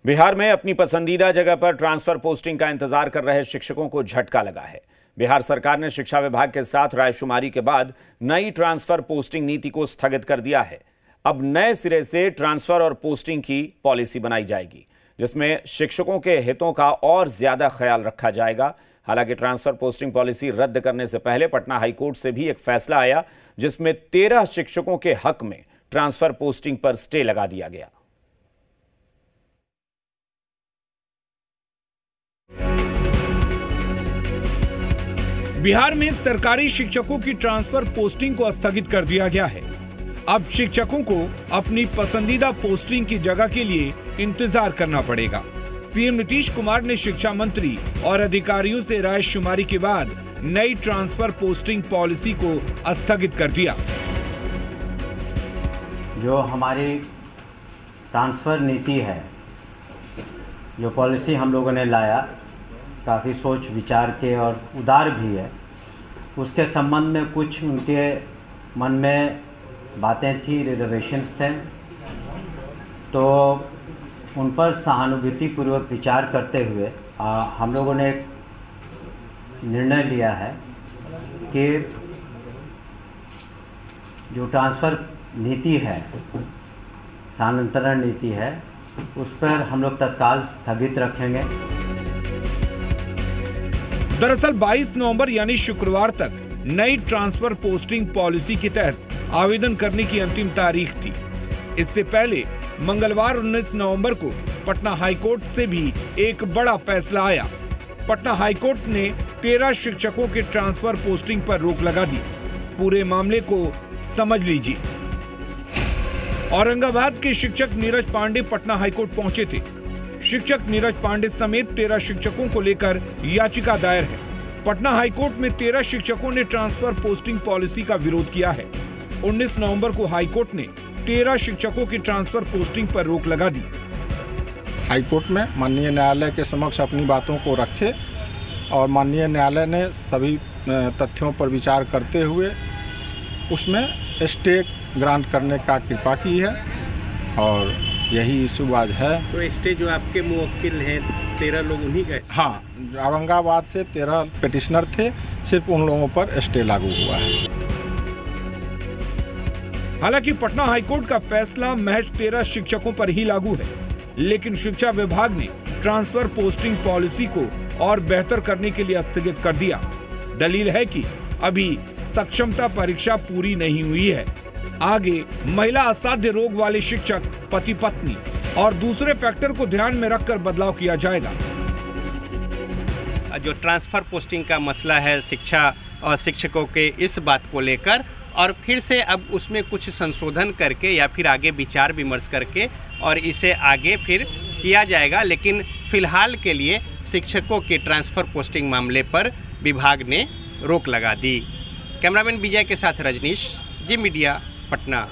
बिहार में अपनी पसंदीदा जगह पर ट्रांसफर पोस्टिंग का इंतजार कर रहे शिक्षकों को झटका लगा है। बिहार सरकार ने शिक्षा विभाग के साथ रायशुमारी के बाद नई ट्रांसफर पोस्टिंग नीति को स्थगित कर दिया है। अब नए सिरे से ट्रांसफर और पोस्टिंग की पॉलिसी बनाई जाएगी, जिसमें शिक्षकों के हितों का और ज्यादा ख्याल रखा जाएगा। हालांकि ट्रांसफर पोस्टिंग पॉलिसी रद्द करने से पहले पटना हाईकोर्ट से भी एक फैसला आया, जिसमें 13 शिक्षकों के हक में ट्रांसफर पोस्टिंग पर स्टे लगा दिया गया। बिहार में सरकारी शिक्षकों की ट्रांसफर पोस्टिंग को स्थगित कर दिया गया है। अब शिक्षकों को अपनी पसंदीदा पोस्टिंग की जगह के लिए इंतजार करना पड़ेगा। सीएम नीतीश कुमार ने शिक्षा मंत्री और अधिकारियों से रायशुमारी के बाद नई ट्रांसफर पोस्टिंग पॉलिसी को स्थगित कर दिया। जो हमारी ट्रांसफर नीति है, जो पॉलिसी हम लोगों ने लाया, काफ़ी सोच विचार के और उदार भी है। उसके संबंध में कुछ उनके मन में बातें थी, रिजर्वेशंस थे, तो उन पर सहानुभूतिपूर्वक विचार करते हुए हम लोगों ने एक निर्णय लिया है कि जो ट्रांसफ़र नीति है, स्थानांतरण नीति है, उस पर हम लोग तत्काल स्थगित रखेंगे। दरअसल 22 नवंबर यानी शुक्रवार तक नई ट्रांसफर पोस्टिंग पॉलिसी के तहत आवेदन करने की अंतिम तारीख थी। इससे पहले मंगलवार 19 नवंबर को पटना हाईकोर्ट से भी एक बड़ा फैसला आया। पटना हाईकोर्ट ने 13 शिक्षकों के ट्रांसफर पोस्टिंग पर रोक लगा दी। पूरे मामले को समझ लीजिए। औरंगाबाद के शिक्षक नीरज पांडे पटना हाईकोर्ट पहुंचे थे। शिक्षक नीरज पांडे समेत 13 शिक्षकों को लेकर याचिका दायर है। पटना हाईकोर्ट में 13 शिक्षकों ने ट्रांसफर पोस्टिंग पॉलिसी का विरोध किया है। 19 नवंबर को हाईकोर्ट ने 13 शिक्षकों की ट्रांसफर पोस्टिंग पर रोक लगा दी। हाईकोर्ट में माननीय न्यायालय के समक्ष अपनी बातों को रखे और माननीय न्यायालय ने सभी तथ्यों पर विचार करते हुए उसमें स्टे ग्रांट करने का कृपा की है और यही इशू आज है। तो स्टे जो आपके मुवक्किल हैं 13 लोग उन्हीं का? हाँ, औरंगाबाद से 13 पिटिशनर थे, सिर्फ उन लोगों पर स्टे लागू हुआ है। हालांकि पटना हाईकोर्ट का फैसला महज 13 शिक्षकों पर ही लागू है, लेकिन शिक्षा विभाग ने ट्रांसफर पोस्टिंग पॉलिसी को और बेहतर करने के लिए स्थगित कर दिया। दलील है कि अभी सक्षमता परीक्षा पूरी नहीं हुई है। आगे महिला असाध्य रोग वाले शिक्षक, पति पत्नी और दूसरे फैक्टर को ध्यान में रखकर बदलाव किया जाएगा। जो ट्रांसफर पोस्टिंग का मसला है शिक्षा और शिक्षकों के, इस बात को लेकर और फिर से अब उसमें कुछ संशोधन करके या फिर आगे विचार विमर्श करके और इसे आगे फिर किया जाएगा। लेकिन फिलहाल के लिए शिक्षकों के ट्रांसफर पोस्टिंग मामले पर विभाग ने रोक लगा दी। कैमरामैन विजय के साथ रजनीश, जी मीडिया, पटना।